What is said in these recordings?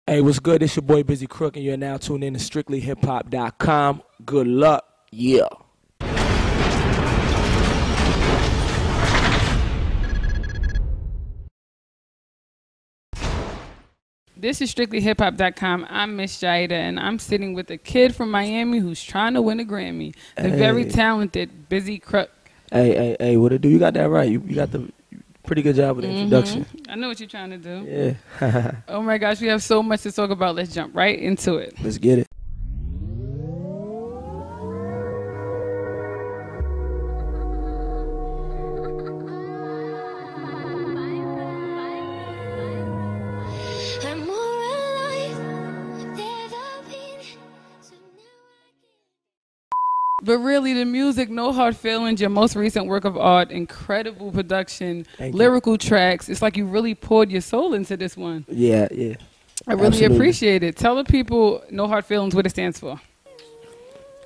Hey, what's good? It's your boy Bizzy Crook, and you're now tuned in to StricklyHipHop.com. Good luck. Yeah. This is StricklyHipHop.com. I'm Miss Jayyiah, and I'm sitting with a kid from Miami who's trying to win a Grammy. The very talented Bizzy Crook. Hey, what it do? You got that right. You got the pretty good job with the introduction. I know what you're trying to do. Yeah. Oh my gosh, we have so much to talk about. Let's jump right into it. Let's get it. But really, the music, No Hard Feelings, your most recent work of art, incredible production, lyrical tracks. It's like you really poured your soul into this one. Yeah. I really appreciate it. Tell the people No Hard Feelings what it stands for.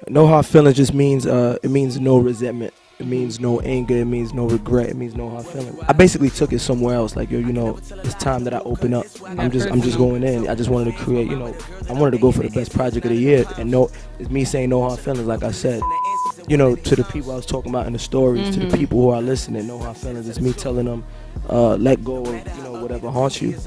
No hard feelings just means it means no resentment. It means no anger. It means no regret. It means no hard feelings. I basically took it somewhere else. Like, it's time that I open up. I'm just going in. I just wanted to create. I wanted to go for the best project of the year. And it's me saying no hard feelings. Like I said, to the people I was talking about in the stories, to the people who are listening, no hard feelings. It's me telling them, let go of whatever haunts you.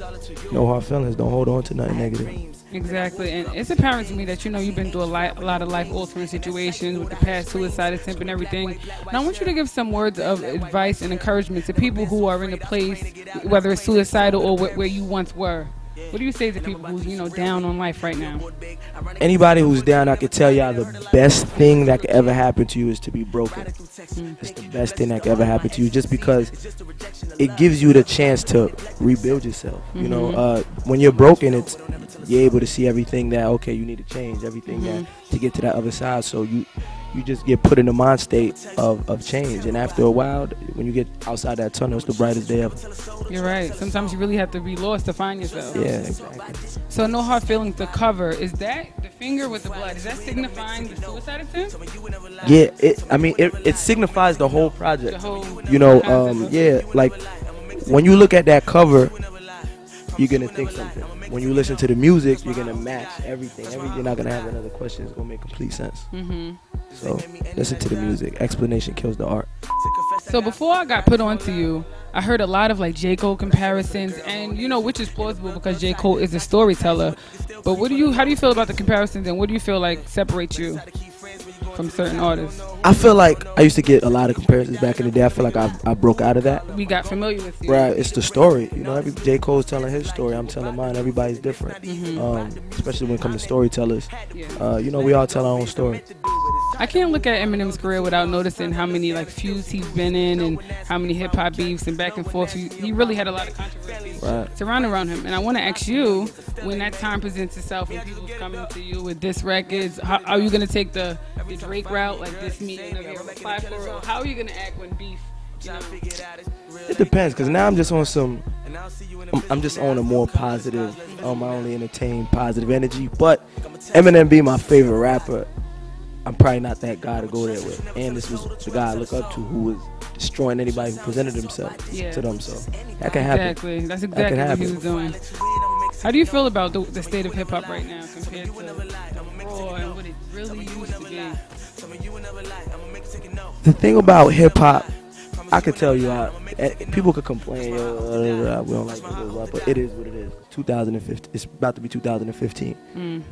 No hard feelings. Don't hold on to nothing negative. Exactly, and it's apparent to me that you've been through a lot of life-altering situations with the past suicide attempt and everything. And I want you to give some words of advice and encouragement to people who are in a place, whether it's suicidal or where you once were. What do you say to people who's down on life right now? Anybody who's down, I could tell y'all the best thing that could ever happen to you is to be broken. It's the best thing that could ever happen to you, just because it gives you the chance to rebuild yourself. When you're broken, you're able to see everything that you need to change, everything that to get to that other side. So you just get put in the mind state of change, and after a while, when you get outside that tunnel, it's the brightest day ever. You're right. Sometimes you really have to be lost to find yourself. Yeah, exactly. So No Hard Feelings, the cover, is that the finger with the blood? Is that signifying the suicide attempt? Yeah, it signifies the whole project. Like when you look at that cover, you're gonna think something. When you listen to the music, you're gonna match everything. You're not gonna have another question. It's gonna make complete sense. So listen to the music. Explanation kills the art. So before I got put on to you, I heard a lot of J. Cole comparisons, and which is plausible because J. Cole is a storyteller. But how do you feel about the comparisons, and what do you feel like separates you from certain artists? I feel like I used to get a lot of comparisons back in the day. I feel like I broke out of that. We got familiar with you. Right, it's the story. Every J. Cole's telling his story. I'm telling mine. Everybody's different. Especially when it comes to storytellers. We all tell our own story. I can't look at Eminem's career without noticing how many feuds he's been in and how many hip hop beefs and back and forth. He really had a lot of controversy surrounding around him. And I want to ask you, when that time presents itself and people's coming to you with diss records, how are you going to take the Drake route, like this meeting of your platform? Or how are you going to act when beef? It depends, because now I'm just on I'm just on a more positive, I only entertain positive energy. But Eminem being my favorite rapper, I'm probably not that guy to go there with. And this was the guy I look up to who was destroying anybody who presented himself to them. So that can happen. Exactly. That's exactly what he was doing. How do you feel about the state of hip hop right now compared to raw and what it really used to be? The thing about hip hop, I could tell you, people could complain, we don't like this, but it is what it is. 2015. It's about to be 2015.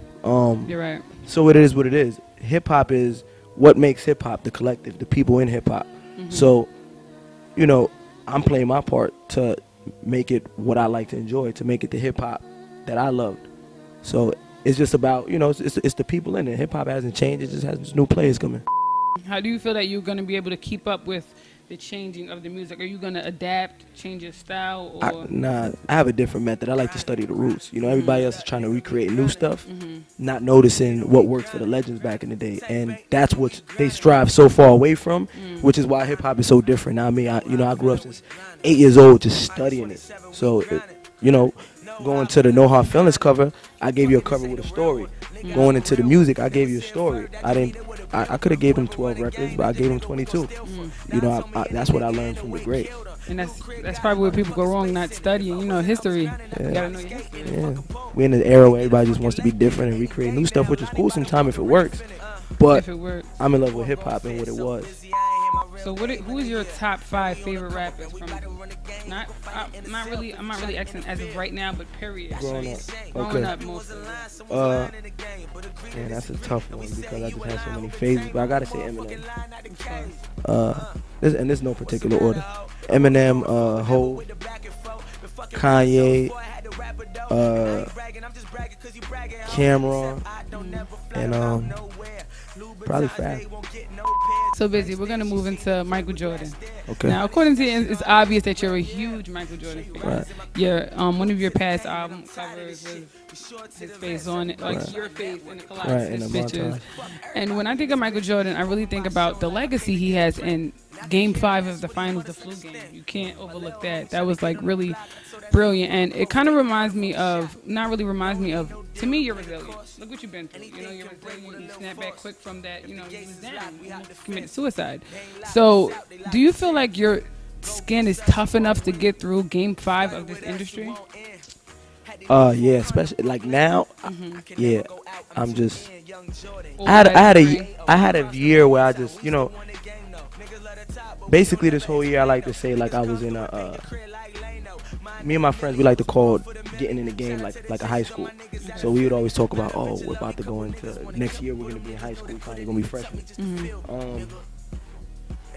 You're right. So it is what it is. Hip hop is what makes hip hop, the collective, the people in hip hop. So, I'm playing my part to make it what I like to enjoy, to make it the hip hop that I loved. So it's just about, it's the people in it. Hip hop hasn't changed. It just has new players coming. How do you feel that you're going to be able to keep up with the changing of the music? Are you going to adapt, change your style? Or? I have a different method. I like to study the roots. Everybody else is trying to recreate new stuff, not noticing what worked for the legends back in the day. And that's what they strive so far away from, which is why hip-hop is so different. Now, I grew up since 8 years old just studying it. So, going to the No Hard Feelings cover, I gave you a cover with a story. Going into the music, I gave you a story. I could have gave him 12 records, but I gave him 22. That's what I learned from the great. And that's probably where people go wrong, not studying, history. Yeah. You gotta know your history. Yeah. We're in an era where everybody just wants to be different and recreate new stuff, which is cool sometimes if it works. But I'm in love with hip hop and what it was. So who is your top 5 favorite rappers from? I'm not really asking as of right now, but period. Growing up mostly. Man, that's a tough one because I just have so many phases. But I gotta say Eminem. There's no particular order. Eminem, Hov, Kanye, Cameron, and probably Fab. So Bizzy, we're gonna move into Michael Jordan. Okay. Now, according to you, it's obvious that you're a huge Michael Jordan fan. Right. Your one of your past album covers was his face on it, like your face in the collage, right, his pictures. And when I think of Michael Jordan, I really think about the legacy he has in Game 5 of the finals, the flu game. You can't overlook that. That was like really brilliant, and it kind of reminds me of, to me, you're resilient. Look what you've been through. You're resilient. You snap back quick from that. You was down. You committed suicide. So, do you feel like your skin is tough enough to get through Game 5 of this industry? Yeah, especially like now. Yeah, I'm just. I had a year where I just, basically this whole year I like to say like I was in a. Me and my friends, we like to call getting in the game like a high school. So we would always talk about, we're about to go into next year. We're gonna be in high school. Probably gonna be freshmen.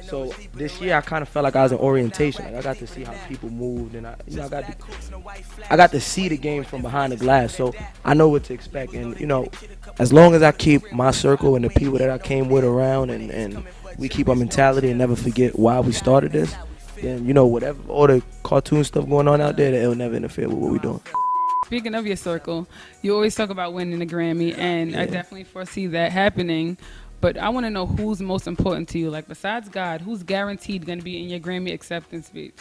So this year I kind of felt like I was in orientation. Like I got to see how people moved, and I got to see the game from behind the glass. So I know what to expect. And as long as I keep my circle and the people that I came with around, and we keep our mentality and never forget why we started this, then whatever all the cartoon stuff going on out there, it'll never interfere with what we're doing. Speaking of your circle, you always talk about winning the Grammy, and I definitely foresee that happening. But I want to know who's most important to you. Like, besides God, who's guaranteed going to be in your Grammy acceptance speech?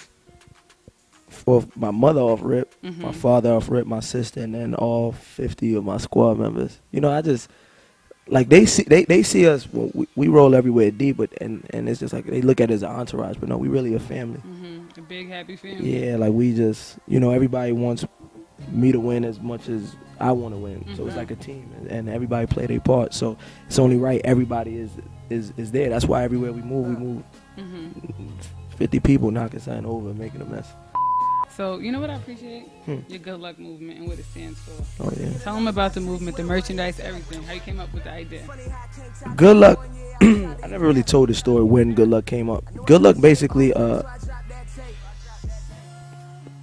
For my mother off rip, my father off rip, my sister, and then all 50 of my squad members. I just, like, they see us, we roll everywhere deep, but and it's just like they look at it as an entourage, but no, we really a family. A big, happy family. Yeah, like we just, everybody wants me to win as much as I want to win. So it's like a team, and everybody play their part. So it's only right everybody is there. That's why everywhere we move 50 people knocking something over and making a mess. So you know what I appreciate? Your Good Luck movement and what it stands for. Oh yeah. Tell them about the movement, the merchandise, everything. How you came up with the idea? Good Luck. I never really told the story when Good Luck came up. Good Luck basically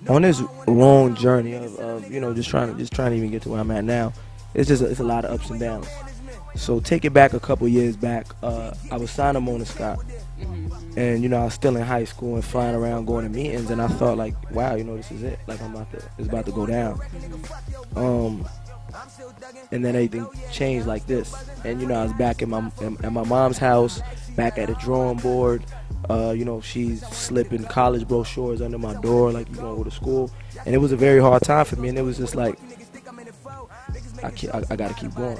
on this long journey of just trying to even get to where I'm at now. It's a lot of ups and downs. So take it back a couple years back. I was signed to Mona Scott, and I was still in high school and flying around going to meetings, and I thought like, wow, this is it. Like it's about to go down. And then everything changed like this, and I was back at my mom's house, back at the drawing board. She's slipping college brochures under my door, like, you gonna go to school. And it was a very hard time for me, and it was just like, I gotta keep going.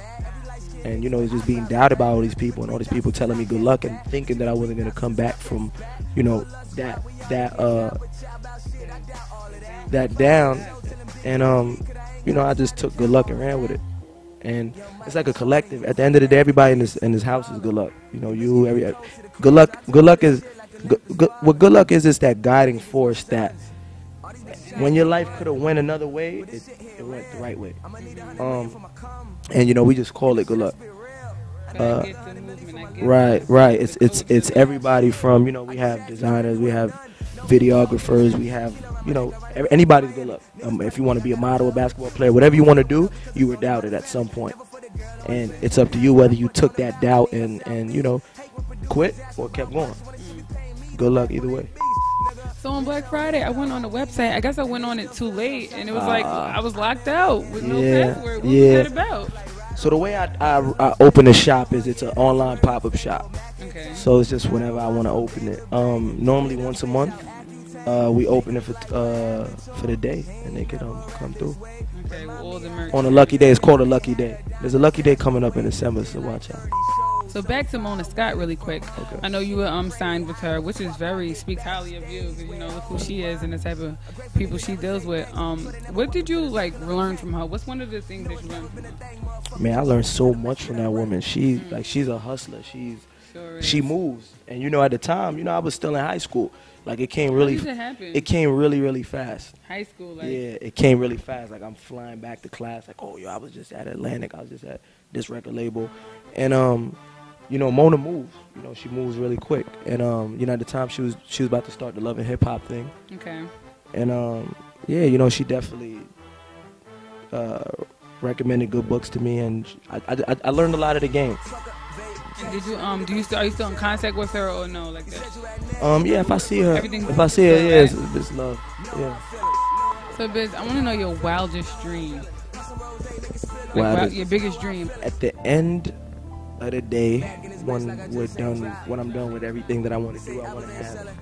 And, it's just being doubted by all these people, and all these people telling me good luck and thinking that I wasn't gonna come back from, that down. And, I just took good luck and ran with it. And it's like a collective. At the end of the day, everybody in this house is good luck. Good luck is what good luck is that guiding force that when your life could have went another way, it went the right way. And we just call it good luck. Right. It's everybody from we have designers, we have videographers, we have anybody's good luck. If you want to be a model, a basketball player, whatever you want to do, you were doubted at some point, and it's up to you whether you took that doubt and quit or kept going. Good luck either way. So on Black Friday, I went on the website. I guess I went on it too late, and it was like I was locked out with no password. What was that about? So the way I open the shop is it's an online pop-up shop. Okay. So it's just whenever I want to open it. Normally once a month, we open it for the day, and they can come through. Okay, well, all the merch. On a lucky day, it's called a lucky day. There's a lucky day coming up in December, so watch out. So back to Mona Scott really quick. Okay. I know you were signed with her, which is speaks highly of you, because you know look who she is and the type of people she deals with. What did you like learn from her? What's one of the things that you learned from her? Man, I learned so much from that woman. She's she's a hustler. She moves, and you know at the time, you know I was still in high school. Like it came really, it came really fast. High school, like yeah, it came really fast. Like I'm flying back to class. Like oh yo, I was just at Atlantic. I was just at this record label, and you know Mona moves. You know she moves really quick, and you know at the time she was about to start the Love and Hip Hop thing. Okay. And yeah, you know she definitely recommended good books to me, and I learned a lot of the game. Did you are you still in contact with her or no like that? Yeah, if I see her, yeah, it's love. Yeah. So Biz, I want to know your wildest dream. Like, your biggest dream. At the end of the day, when I'm done with everything that I want to do, I want to have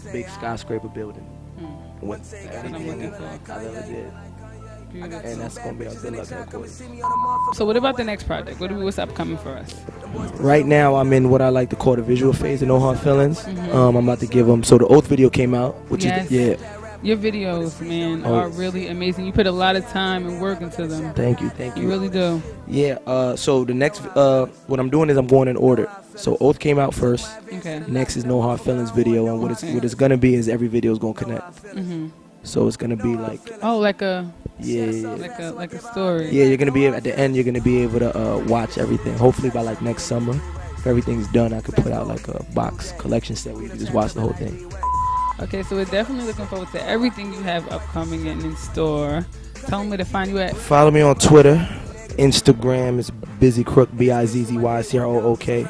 a big skyscraper building with everything I've ever did. Beautiful. And that's gonna be our good luck headquarters. So what about the next project? What's upcoming for us? Right now, I'm in what I like to call the visual phase of No Hard Feelings. I'm about to give them. So the Oath video came out, which is Your videos, man, are really amazing. You put a lot of time and work into them. Thank you. You really do. Yeah. So the next, what I'm doing is I'm going in order. So Oath came out first. Okay. Next is No Hard Feelings video, and what it's gonna be is every video is gonna connect. So it's gonna be like like a like a story. Yeah, you're gonna be at the end. You're gonna be able to watch everything. Hopefully by like next summer, if everything's done, I could put out like a box collection set where you can just watch the whole thing. Okay, so we're definitely looking forward to everything you have upcoming and in store. Tell me where to find you at. Follow me on Twitter, Instagram. It's Bizzy Crook, BIZZYCROOK.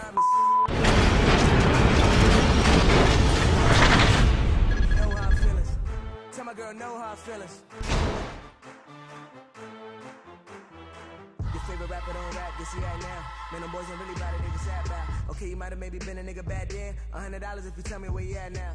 Your favorite rapper don't rap, this right now. Man, them boys ain't really about it, they just rap about. Okay, you might have maybe been a nigga bad then. $100 if you tell me where you at now.